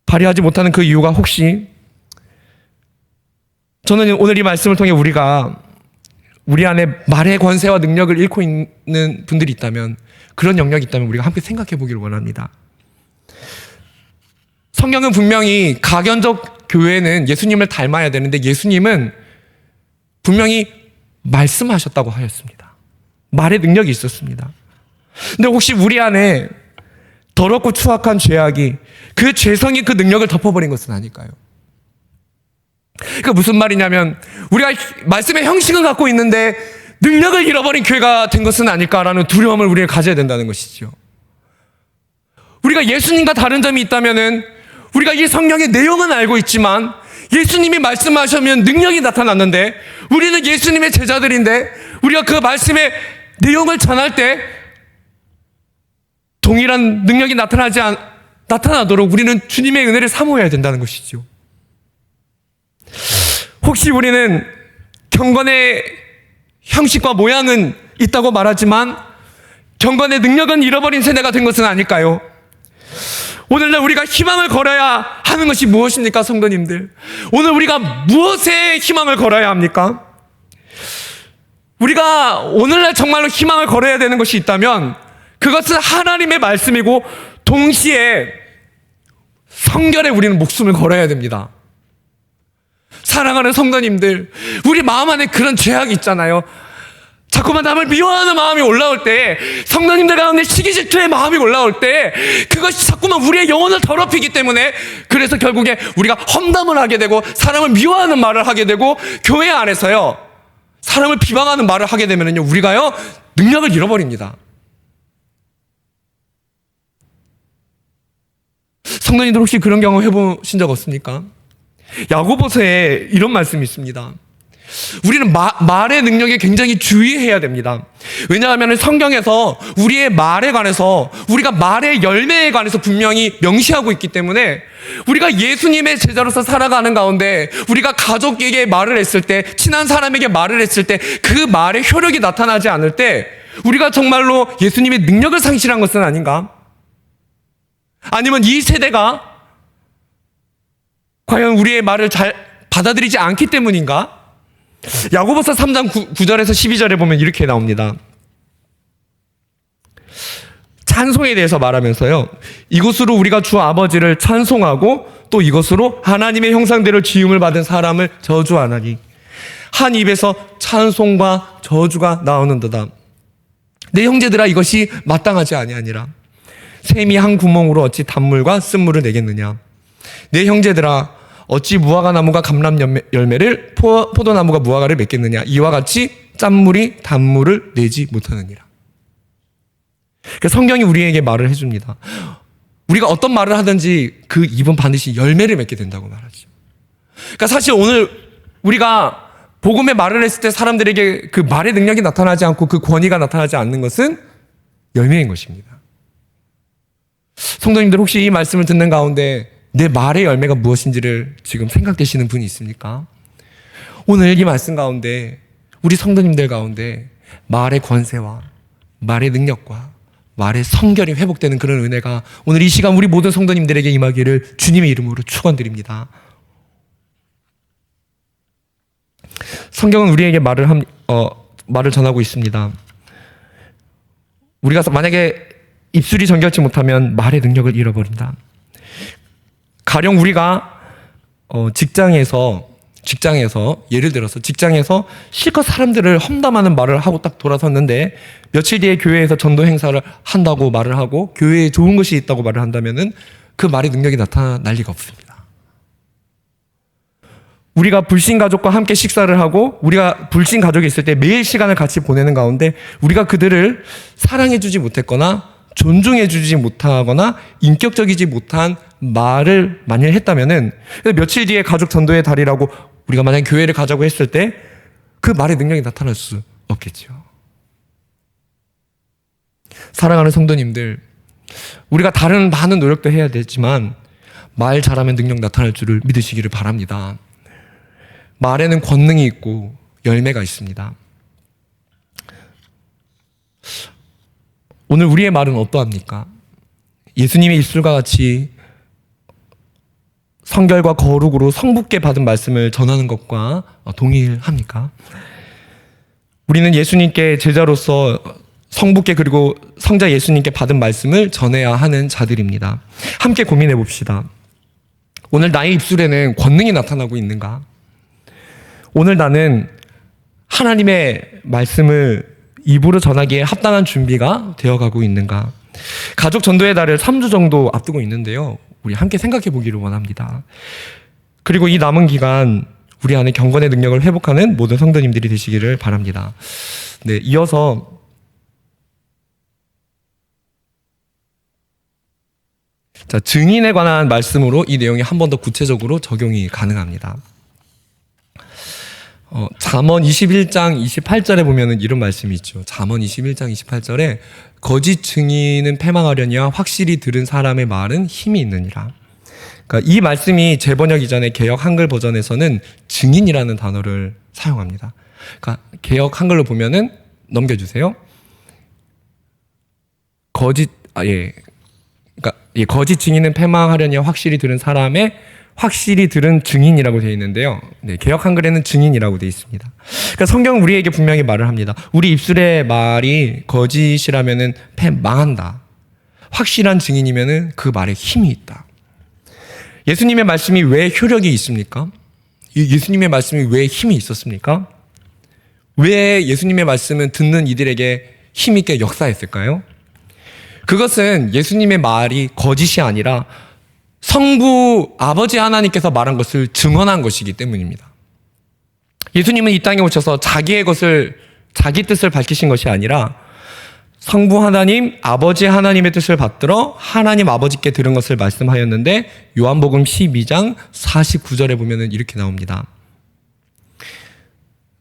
발휘하지 못하는 그 이유가 혹시 저는 오늘 이 말씀을 통해 우리가 우리 안에 말의 권세와 능력을 잃고 있는 분들이 있다면 그런 영역이 있다면 우리가 함께 생각해 보기를 원합니다. 성경은 분명히 가견적 교회는 예수님을 닮아야 되는데 예수님은 분명히 말씀하셨다고 하였습니다. 말의 능력이 있었습니다. 근데 혹시 우리 안에 더럽고 추악한 죄악이 그 죄성이 그 능력을 덮어버린 것은 아닐까요? 그게 무슨 말이냐면 우리가 말씀의 형식은 갖고 있는데 능력을 잃어버린 교회가 된 것은 아닐까라는 두려움을 우리가 가져야 된다는 것이죠. 우리가 예수님과 다른 점이 있다면은 우리가 이 성경의 내용은 알고 있지만 예수님이 말씀하시면 능력이 나타났는데 우리는 예수님의 제자들인데 우리가 그 말씀의 내용을 전할 때 동일한 능력이 나타나도록 우리는 주님의 은혜를 사모해야 된다는 것이죠. 혹시 우리는 경건의 형식과 모양은 있다고 말하지만 경건의 능력은 잃어버린 세대가 된 것은 아닐까요? 오늘날 우리가 희망을 걸어야 하는 것이 무엇입니까, 성도님들? 오늘 우리가 무엇에 희망을 걸어야 합니까? 우리가 오늘날 정말로 희망을 걸어야 되는 것이 있다면 그것은 하나님의 말씀이고 동시에 성결에 우리는 목숨을 걸어야 됩니다. 사랑하는 성도님들, 우리 마음 안에 그런 죄악이 있잖아요. 자꾸만 남을 미워하는 마음이 올라올 때, 성도님들 가운데 시기 질투의 마음이 올라올 때 그것이 자꾸만 우리의 영혼을 더럽히기 때문에 그래서 결국에 우리가 험담을 하게 되고 사람을 미워하는 말을 하게 되고 교회 안에서요 사람을 비방하는 말을 하게 되면요 우리가요 능력을 잃어버립니다. 성도님들 혹시 그런 경험 해보신 적 없습니까? 야고보서에 이런 말씀이 있습니다. 우리는 말의 능력에 굉장히 주의해야 됩니다. 왜냐하면 성경에서 우리의 말에 관해서 우리가 말의 열매에 관해서 분명히 명시하고 있기 때문에 우리가 예수님의 제자로서 살아가는 가운데 우리가 가족에게 말을 했을 때 친한 사람에게 말을 했을 때 그 말의 효력이 나타나지 않을 때 우리가 정말로 예수님의 능력을 상실한 것은 아닌가? 아니면 이 세대가 과연 우리의 말을 잘 받아들이지 않기 때문인가? 야고보서 3장 9절에서 12절에 보면 이렇게 나옵니다. 찬송에 대해서 말하면서요. 이것으로 우리가 주 아버지를 찬송하고 또 이것으로 하나님의 형상대로 지음을 받은 사람을 저주하나니 한 입에서 찬송과 저주가 나오는도다. 내 형제들아 이것이 마땅하지 아니하니라. 샘이 한 구멍으로 어찌 단물과 쓴물을 내겠느냐. 내 형제들아 어찌 무화과 나무가 감람 열매를 포도나무가 무화과를 맺겠느냐. 이와 같이 짠물이 단물을 내지 못하느니라. 성경이 우리에게 말을 해줍니다. 우리가 어떤 말을 하든지 그 입은 반드시 열매를 맺게 된다고 말하죠. 그러니까 사실 오늘 우리가 복음의 말을 했을 때 사람들에게 그 말의 능력이 나타나지 않고 그 권위가 나타나지 않는 것은 열매인 것입니다. 성도님들 혹시 이 말씀을 듣는 가운데 내 말의 열매가 무엇인지를 지금 생각되시는 분이 있습니까? 오늘 이 말씀 가운데 우리 성도님들 가운데 말의 권세와 말의 능력과 말의 성결이 회복되는 그런 은혜가 오늘 이 시간 우리 모든 성도님들에게 임하기를 주님의 이름으로 축원드립니다. 성경은 우리에게 말을 전하고 있습니다. 우리가 만약에 입술이 정결치 못하면 말의 능력을 잃어버린다. 가령 우리가 직장에서 직장에서, 예를 들어서 직장에서 실컷 사람들을 험담하는 말을 하고 딱 돌아섰는데 며칠 뒤에 교회에서 전도 행사를 한다고 말을 하고 교회에 좋은 것이 있다고 말을 한다면은 그 말의 능력이 나타날 리가 없습니다. 우리가 불신 가족과 함께 식사를 하고 우리가 불신 가족이 있을 때 매일 시간을 같이 보내는 가운데 우리가 그들을 사랑해주지 못했거나 존중해주지 못하거나 인격적이지 못한 말을 만일 했다면은 며칠 뒤에 가족 전도의 달이라고 우리가 만약 교회를 가자고 했을 때 그 말의 능력이 나타날 수 없겠죠. 사랑하는 성도님들, 우리가 다른 많은 노력도 해야 되지만 말 잘하면 능력 나타날 줄을 믿으시기를 바랍니다. 말에는 권능이 있고 열매가 있습니다. 오늘 우리의 말은 어떠합니까? 예수님의 입술과 같이 성결과 거룩으로 성부께 받은 말씀을 전하는 것과 동일합니까? 우리는 예수님께 제자로서 성부께 그리고 성자 예수님께 받은 말씀을 전해야 하는 자들입니다. 함께 고민해 봅시다. 오늘 나의 입술에는 권능이 나타나고 있는가? 오늘 나는 하나님의 말씀을 입으로 전하기에 합당한 준비가 되어가고 있는가? 가족 전도의 달을 3주 정도 앞두고 있는데요. 우리 함께 생각해 보기를 원합니다. 그리고 이 남은 기간 우리 안에 경건의 능력을 회복하는 모든 성도님들이 되시기를 바랍니다. 네, 이어서 증인에 관한 말씀으로 이 내용이 한 번 더 구체적으로 적용이 가능합니다. 잠언 21장 28절에 보면은 이런 말씀이 있죠. 잠언 21장 28절에 거짓 증인은 패망하려니와 확실히 들은 사람의 말은 힘이 있느니라. 그러니까 이 말씀이 재번역 이전의 개역 한글 버전에서는 증인이라는 단어를 사용합니다. 그러니까 개역 한글로 보면은 넘겨주세요. 거짓 증인은 패망하려니와 확실히 들은 사람의 확실히 들은 증인이라고 되어 있는데요. 네, 개역 한글에는 증인이라고 되어 있습니다. 그러니까 성경은 우리에게 분명히 말을 합니다. 우리 입술의 말이 거짓이라면은 망한다. 확실한 증인이면은 그 말에 힘이 있다. 예수님의 말씀이 왜 효력이 있습니까? 예수님의 말씀이 왜 힘이 있었습니까? 왜 예수님의 말씀은 듣는 이들에게 힘있게 역사했을까요? 그것은 예수님의 말이 거짓이 아니라 성부 아버지 하나님께서 말한 것을 증언한 것이기 때문입니다. 예수님은 이 땅에 오셔서 자기 뜻을 밝히신 것이 아니라 성부 하나님, 아버지 하나님의 뜻을 받들어 하나님 아버지께 들은 것을 말씀하였는데 요한복음 12장 49절에 보면은 이렇게 나옵니다.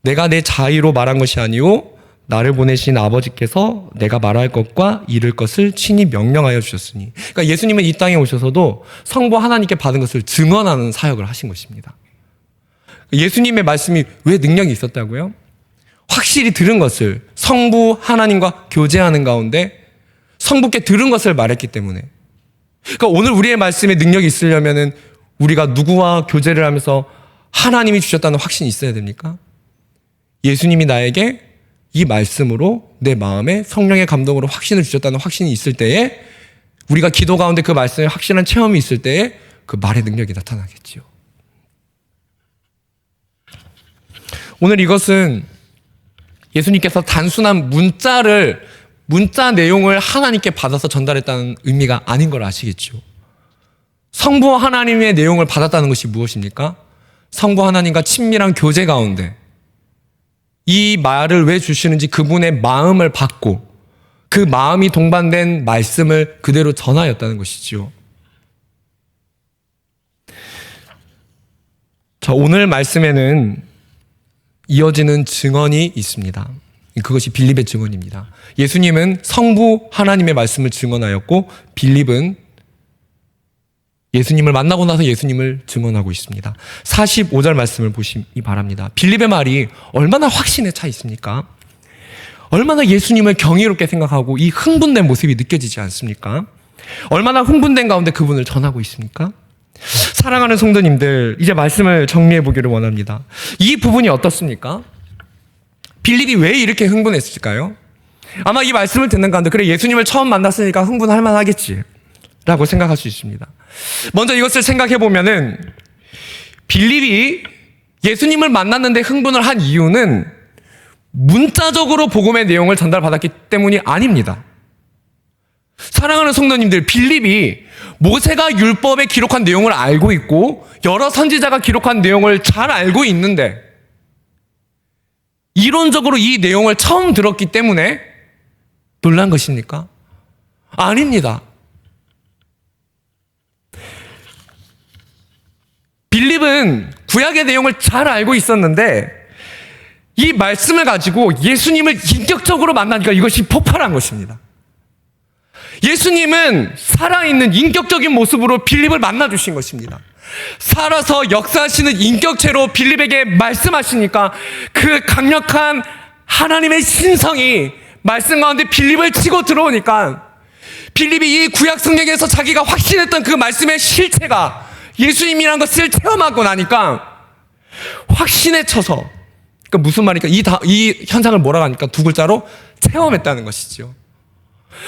내가 내 자의로 말한 것이 아니오 나를 보내신 아버지께서 내가 말할 것과 이룰 것을 친히 명령하여 주셨으니. 그러니까 예수님은 이 땅에 오셔서도 성부 하나님께 받은 것을 증언하는 사역을 하신 것입니다. 예수님의 말씀이 왜 능력이 있었다고요? 확실히 들은 것을 성부 하나님과 교제하는 가운데 성부께 들은 것을 말했기 때문에. 그러니까 오늘 우리의 말씀에 능력이 있으려면은 우리가 누구와 교제를 하면서 하나님이 주셨다는 확신이 있어야 됩니까? 예수님이 나에게 이 말씀으로 내 마음에 성령의 감동으로 확신을 주셨다는 확신이 있을 때에 우리가 기도 가운데 그 말씀에 확실한 체험이 있을 때에 그 말의 능력이 나타나겠지요. 오늘 이것은 예수님께서 단순한 문자 내용을 하나님께 받아서 전달했다는 의미가 아닌 걸 아시겠죠. 성부 하나님의 내용을 받았다는 것이 무엇입니까? 성부 하나님과 친밀한 교제 가운데 이 말을 왜 주시는지 그분의 마음을 받고 그 마음이 동반된 말씀을 그대로 전하였다는 것이지요. 자, 오늘 말씀에는 이어지는 증언이 있습니다. 그것이 빌립의 증언입니다. 예수님은 성부 하나님의 말씀을 증언하였고 빌립은 예수님을 만나고 나서 예수님을 증언하고 있습니다. 45절 말씀을 보시기 바랍니다. 빌립의 말이 얼마나 확신에 차 있습니까? 얼마나 예수님을 경이롭게 생각하고 이 흥분된 모습이 느껴지지 않습니까? 얼마나 흥분된 가운데 그분을 전하고 있습니까? 사랑하는 성도님들, 이제 말씀을 정리해 보기를 원합니다. 이 부분이 어떻습니까? 빌립이 왜 이렇게 흥분했을까요? 아마 이 말씀을 듣는 가운데 그래 예수님을 처음 만났으니까 흥분할 만하겠지 라고 생각할 수 있습니다. 먼저 이것을 생각해 보면은 빌립이 예수님을 만났는데 흥분을 한 이유는 문자적으로 복음의 내용을 전달받았기 때문이 아닙니다. 사랑하는 성도님들, 빌립이 모세가 율법에 기록한 내용을 알고 있고 여러 선지자가 기록한 내용을 잘 알고 있는데 이론적으로 이 내용을 처음 들었기 때문에 놀란 것입니까? 아닙니다. 빌립은 구약의 내용을 잘 알고 있었는데 이 말씀을 가지고 예수님을 인격적으로 만나니까 이것이 폭발한 것입니다. 예수님은 살아있는 인격적인 모습으로 빌립을 만나주신 것입니다. 살아서 역사하시는 인격체로 빌립에게 말씀하시니까 그 강력한 하나님의 신성이 말씀 가운데 빌립을 치고 들어오니까 빌립이 이 구약 성경에서 자기가 확신했던 그 말씀의 실체가 예수님이란 것을 체험하고 나니까 확신에 쳐서, 그러니까 무슨 말이니까 이 현상을 뭐라고 하니까 두 글자로 체험했다는 것이죠.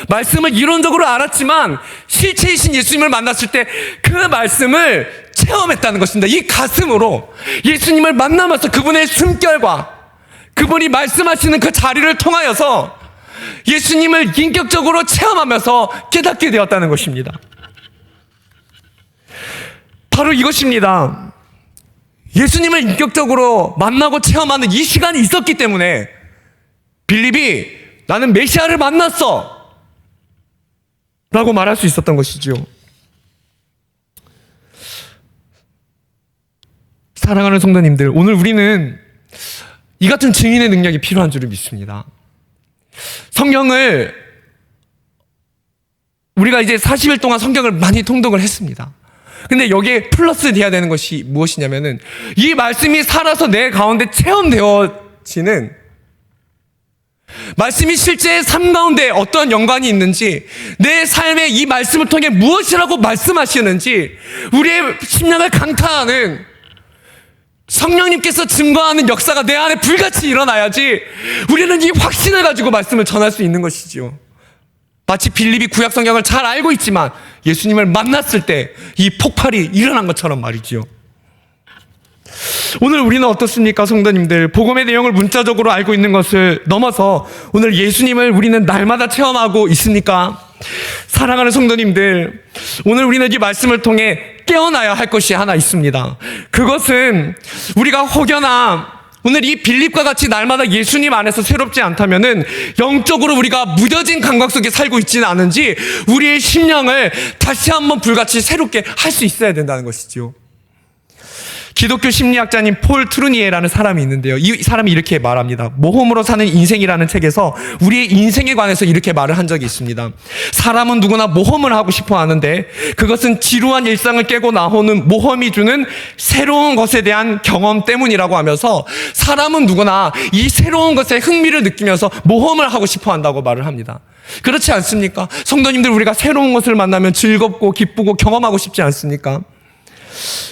말씀을 이론적으로 알았지만 실체이신 예수님을 만났을 때 그 말씀을 체험했다는 것입니다. 이 가슴으로 예수님을 만나면서 그분의 숨결과 그분이 말씀하시는 그 자리를 통하여서 예수님을 인격적으로 체험하면서 깨닫게 되었다는 것입니다. 바로 이것입니다. 예수님을 인격적으로 만나고 체험하는 이 시간이 있었기 때문에 빌립이 나는 메시아를 만났어 라고 말할 수 있었던 것이죠. 사랑하는 성도님들, 오늘 우리는 이 같은 증인의 능력이 필요한 줄을 믿습니다. 성경을 우리가 이제 40일 동안 성경을 많이 통독을 했습니다. 근데 여기에 플러스 돼야 되는 것이 무엇이냐면은 이 말씀이 살아서 내 가운데 체험되어지는 말씀이 실제 삶 가운데 어떠한 연관이 있는지, 내 삶에 이 말씀을 통해 무엇이라고 말씀하시는지 우리의 심령을 강타하는 성령님께서 증거하는 역사가 내 안에 불같이 일어나야지 우리는 이 확신을 가지고 말씀을 전할 수 있는 것이지요. 마치 빌립이 구약 성경을 잘 알고 있지만 예수님을 만났을 때 이 폭발이 일어난 것처럼 말이지요. 오늘 우리는 어떻습니까, 성도님들? 복음의 내용을 문자적으로 알고 있는 것을 넘어서 오늘 예수님을 우리는 날마다 체험하고 있습니까? 사랑하는 성도님들, 오늘 우리는 이 말씀을 통해 깨어나야 할 것이 하나 있습니다. 그것은 우리가 혹여나 오늘 이 빌립과 같이 날마다 예수님 안에서 새롭지 않다면은 영적으로 우리가 무뎌진 감각 속에 살고 있지는 않은지 우리의 심령을 다시 한번 불같이 새롭게 할 수 있어야 된다는 것이지요. 기독교 심리학자님 폴 트루니에라는 사람이 있는데요. 이 사람이 이렇게 말합니다. 모험으로 사는 인생이라는 책에서 우리의 인생에 관해서 이렇게 말을 한 적이 있습니다. 사람은 누구나 모험을 하고 싶어 하는데 그것은 지루한 일상을 깨고 나오는 모험이 주는 새로운 것에 대한 경험 때문이라고 하면서 사람은 누구나 이 새로운 것에 흥미를 느끼면서 모험을 하고 싶어 한다고 말을 합니다. 그렇지 않습니까? 성도님들, 우리가 새로운 것을 만나면 즐겁고 기쁘고 경험하고 싶지 않습니까?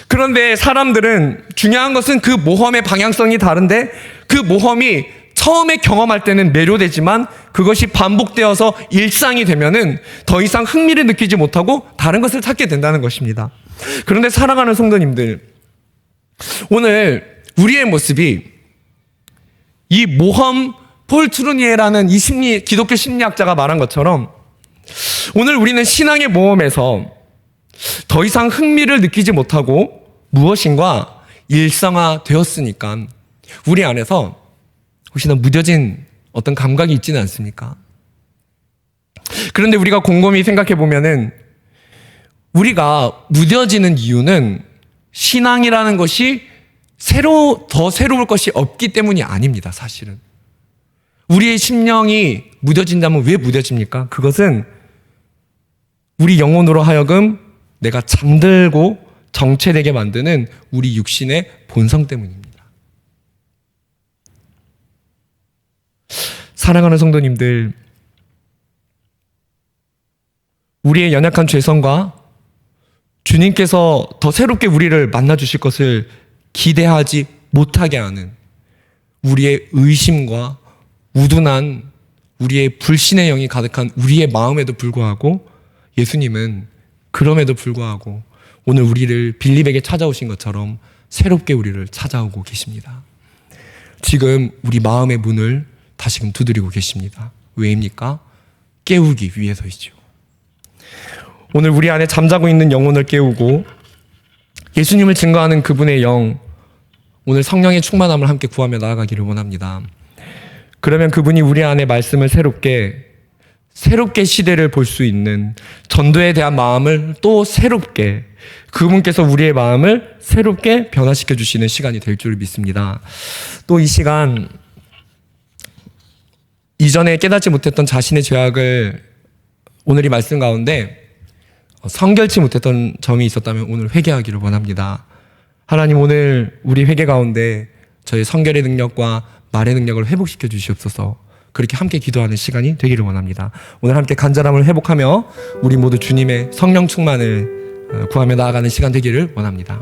그런데 사람들은 중요한 것은 그 모험의 방향성이 다른데 그 모험이 처음에 경험할 때는 매료되지만 그것이 반복되어서 일상이 되면은 더 이상 흥미를 느끼지 못하고 다른 것을 찾게 된다는 것입니다. 그런데 사랑하는 성도님들, 오늘 우리의 모습이 이 모험 폴 트루니에라는 이 기독교 심리학자가 말한 것처럼 오늘 우리는 신앙의 모험에서 더 이상 흥미를 느끼지 못하고 무엇인가 일상화 되었으니까 우리 안에서 혹시나 무뎌진 어떤 감각이 있지는 않습니까? 그런데 우리가 곰곰이 생각해 보면은 우리가 무뎌지는 이유는 신앙이라는 것이 더 새로울 것이 없기 때문이 아닙니다, 사실은. 우리의 심령이 무뎌진다면 왜 무뎌집니까? 그것은 우리 영혼으로 하여금 내가 잠들고 정체되게 만드는 우리 육신의 본성 때문입니다. 사랑하는 성도님들, 우리의 연약한 죄성과 주님께서 더 새롭게 우리를 만나주실 것을 기대하지 못하게 하는 우리의 의심과 우둔한 우리의 불신의 영이 가득한 우리의 마음에도 불구하고 예수님은 그럼에도 불구하고 오늘 우리를 빌립에게 찾아오신 것처럼 새롭게 우리를 찾아오고 계십니다. 지금 우리 마음의 문을 다시금 두드리고 계십니다. 왜입니까? 깨우기 위해서이죠. 오늘 우리 안에 잠자고 있는 영혼을 깨우고 예수님을 증거하는 그분의 영, 오늘 성령의 충만함을 함께 구하며 나아가기를 원합니다. 그러면 그분이 우리 안에 말씀을 새롭게 시대를 볼 수 있는, 전도에 대한 마음을 또 새롭게, 그분께서 우리의 마음을 새롭게 변화시켜 주시는 시간이 될 줄 믿습니다. 또 이 시간, 이전에 깨닫지 못했던 자신의 죄악을 오늘 이 말씀 가운데 성결치 못했던 점이 있었다면 오늘 회개하기를 원합니다. 하나님, 오늘 우리 회개 가운데 저희 성결의 능력과 말의 능력을 회복시켜 주시옵소서. 그렇게 함께 기도하는 시간이 되기를 원합니다. 오늘 함께 간절함을 회복하며 우리 모두 주님의 성령 충만을 구하며 나아가는 시간 되기를 원합니다.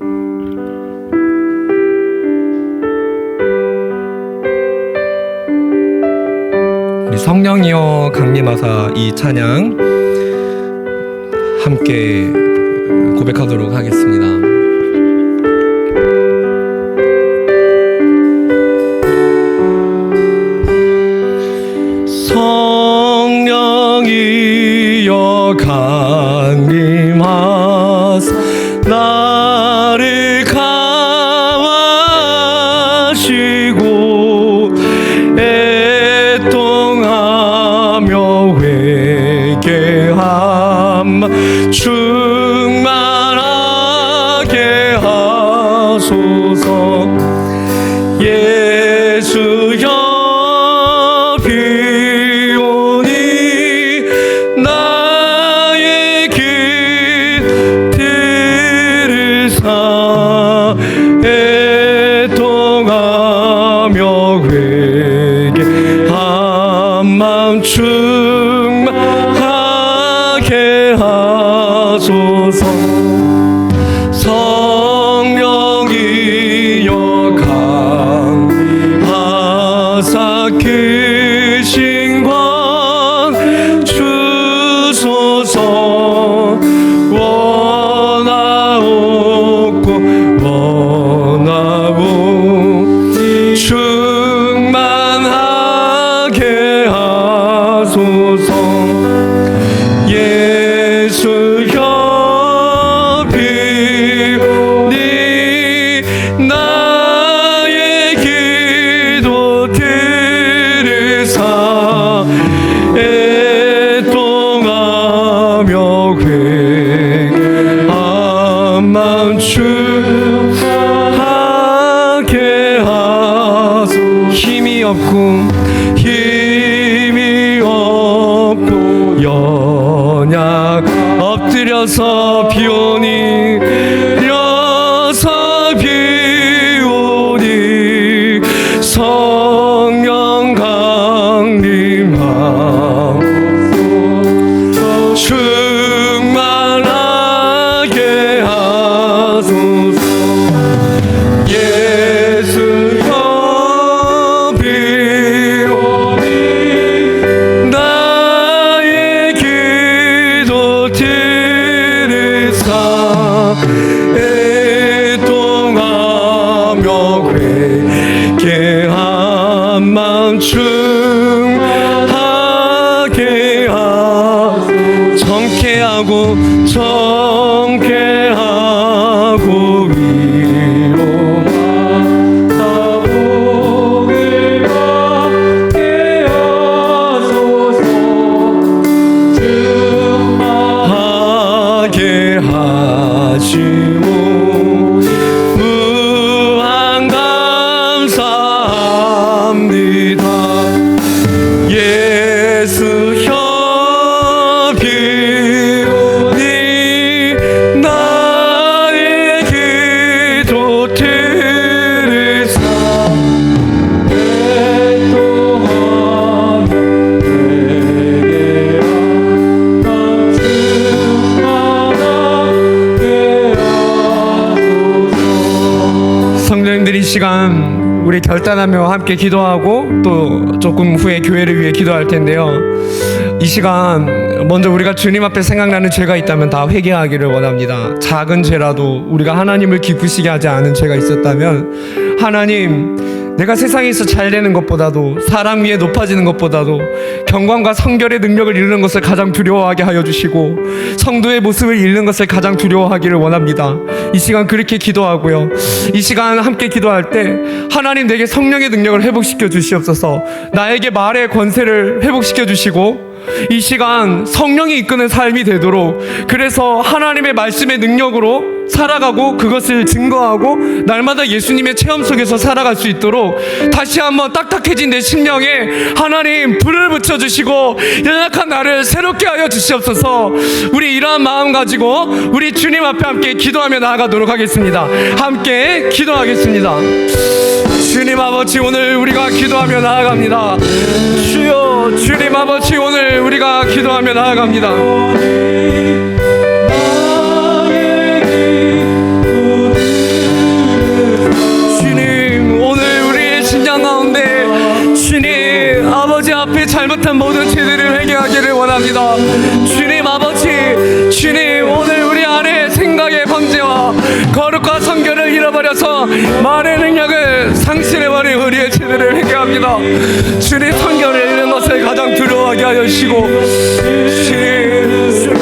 우리 성령이여 강림하사 이 찬양 함께 고백하도록 하겠습니다. 성령이여 강림하사 나를 감하시고 애통하며 회개함 충만하게 하소서. 예수여 충만하게 하소서. 성령이여 강림하사 크신 권 주소서. 원하옵고 충만하게 하소서. 예수여 비오니 나의 기도 들으사 애통하며 회개한 마음 충만하게 하소서. 힘이 없고 연약 엎드려서 비오니 성령 강림하옵소서. 충만하게 하소서. 예수여 비오니 나의 기도 들으사 애통하며 회개한 마음 충만하게 하소서. 정케하고 위로하다 복을 받게 하소서. 충만하게 하시고 무한 감사합니다. 예수여 비오니 나의 기도 들으사 애통하며 회개한 마음 충만하게 하소서. 성도님들, 이 시간 우리 결단하며 함께 기도하고 또 조금 후에 교회를 위해 기도할 텐데요. 이 시간 먼저 우리가 주님 앞에 생각나는 죄가 있다면 다 회개하기를 원합니다. 작은 죄라도 우리가 하나님을 기쁘시게 하지 않은 죄가 있었다면, 하나님, 내가 세상에서 잘 되는 것보다도, 사람 위에 높아지는 것보다도 경건과 성결의 능력을 잃는 것을 가장 두려워하게 하여 주시고, 성도의 모습을 잃는 것을 가장 두려워하기를 원합니다. 이 시간 그렇게 기도하고요, 이 시간 함께 기도할 때 하나님, 내게 성령의 능력을 회복시켜 주시옵소서. 나에게 말의 권세를 회복시켜 주시고, 이 시간 성령이 이끄는 삶이 되도록, 그래서 하나님의 말씀의 능력으로 살아가고 그것을 증거하고 날마다 예수님의 체험 속에서 살아갈 수 있도록 다시 한번 딱딱해진 내 심령에 하나님 불을 붙여주시고 연약한 나를 새롭게 하여 주시옵소서. 우리 이러한 마음 가지고 우리 주님 앞에 함께 기도하며 나아가도록 하겠습니다. 함께 기도하겠습니다. 주님 아버지, 오늘 우리가 기도하며 나아갑니다. 주여, 주님 아버지, 오늘 우리가 기도하며 나아갑니다. 주님, 오늘 우리의 심장 가운데 주님 아버지 앞에 잘못한 모든 죄들을 회개하기를 원합니다. 주님 아버지, 주님, 오늘 우리 안에 생각의 범죄와 거룩과 성결을 잃어버려서 말의 능력을 상실해버린 우리의 죄들을 회개합니다. 주님, 성결을 잃는 것을 가장 두려워하게 하여 주시고, 주님,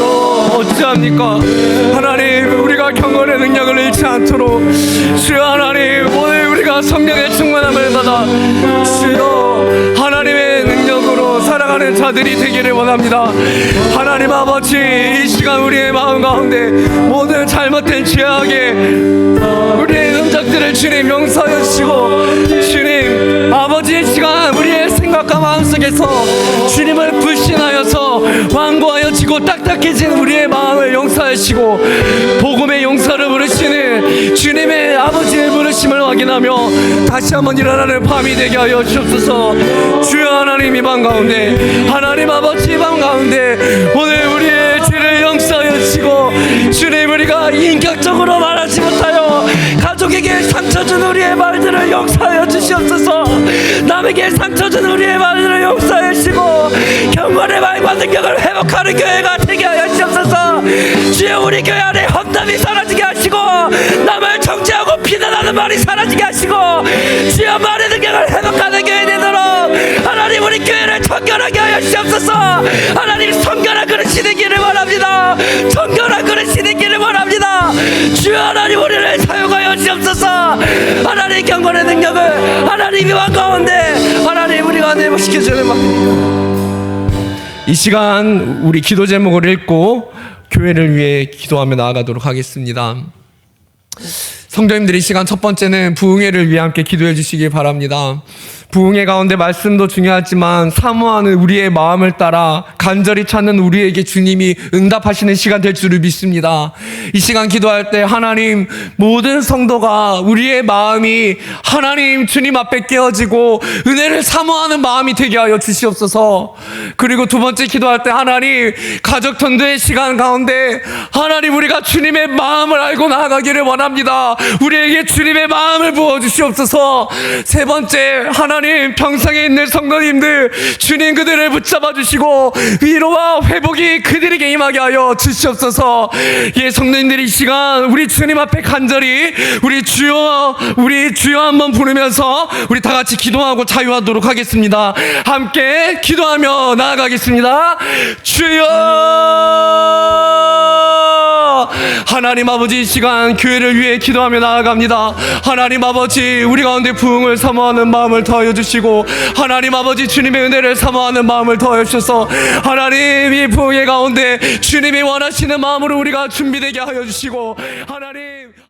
어찌합니까? 하나님, 우리가 경건의 능력을 잃지 않도록 주여, 하나님, 오늘 우리가 성령의 충만함을 받아 주여 하나님의 능력으로 살아가는 자들이 되기를 원합니다. 하나님 아버지, 이 시간 우리의 마음 가운데 모든 잘못된 죄악의 우리의 흔적들을 주님 용서하여 주시고, 주님 아버지, 이 시간 우리의 생각과 마음속에서 주님을 불신하여서 완고하여지고 딱딱해진 우리의 마음을 용서하시고 복음의 용서를 부르시는 주님의 아버지의 부르심을 확인하며 다시 한번 일어나는 밤이 되게 하여 주옵소서. 주여 하나님, 이 밤 가운데 하나님 아버지, 이 밤 가운데 오늘 우리의 죄를 용서하여 주시고, 주님, 우리가 인격적으로 말하지 못하여 가족에게 상처 준 우리의 말들을 용서하여 주시옵소서. 남에게 상처 준 우리의 말들을 용서하여 주시고 경건의 말과 능력을 회복하는 교회가 되게 하여 주옵소서. 주여, 우리 교회 안에 험담이 사라지게 하시고 남을 정죄하고 비난하는 말이 사라지게 하시고 주여, 말의 능력을 회복하는 교회 되도록 하나님, 우리 교회를 정결하게 하여 주옵소서. 하나님, 성결한 그릇이 되기를 원합니다. 정결한 그릇이 되기를 원합니다. 주여 하나님, 우리를 사용하여 주옵소서. 하나님, 경건의 능력을 하나님이 왕 가운데 하나님 우리가 내모시켜주는 이 시간 우리 기도 제목을 읽고 교회를 위해 기도하며 나아가도록 하겠습니다. 성도님들, 이 시간 첫 번째는 부흥회를 위해 함께 기도해 주시기 바랍니다. 부흥회 가운데 말씀도 중요하지만 사모하는 우리의 마음을 따라 간절히 찾는 우리에게 주님이 응답하시는 시간 될 줄을 믿습니다. 이 시간 기도할 때 하나님, 모든 성도가 우리의 마음이 하나님 주님 앞에 깨어지고 은혜를 사모하는 마음이 되게 하여 주시옵소서. 그리고 두 번째 기도할 때 하나님, 가족 전도의 시간 가운데 하나님, 우리가 주님의 마음을 알고 나아가기를 원합니다. 우리에게 주님의 마음을 부어주시옵소서. 세 번째, 하나님, 평상에 있는 성도님들 주님 그들을 붙잡아 주시고 위로와 회복이 그들에게 임하게 하여 주시옵소서. 예, 성도님들이 이 시간 우리 주님 앞에 간절히 우리 주여 한번 부르면서 우리 다 같이 기도하고 자유하도록 하겠습니다. 함께 기도하며 나아가겠습니다. 주여, 하나님 아버지, 이 시간 교회를 위해 기도하며 나아갑니다. 하나님 아버지, 우리 가운데 부흥을 사모하는 마음을 더하여 주시고 하나님 아버지, 주님의 은혜를 사모하는 마음을 더하여 주셔서 하나님, 이 부흥의 가운데 주님이 원하시는 마음으로 우리가 준비되게 하여 주시고 하나님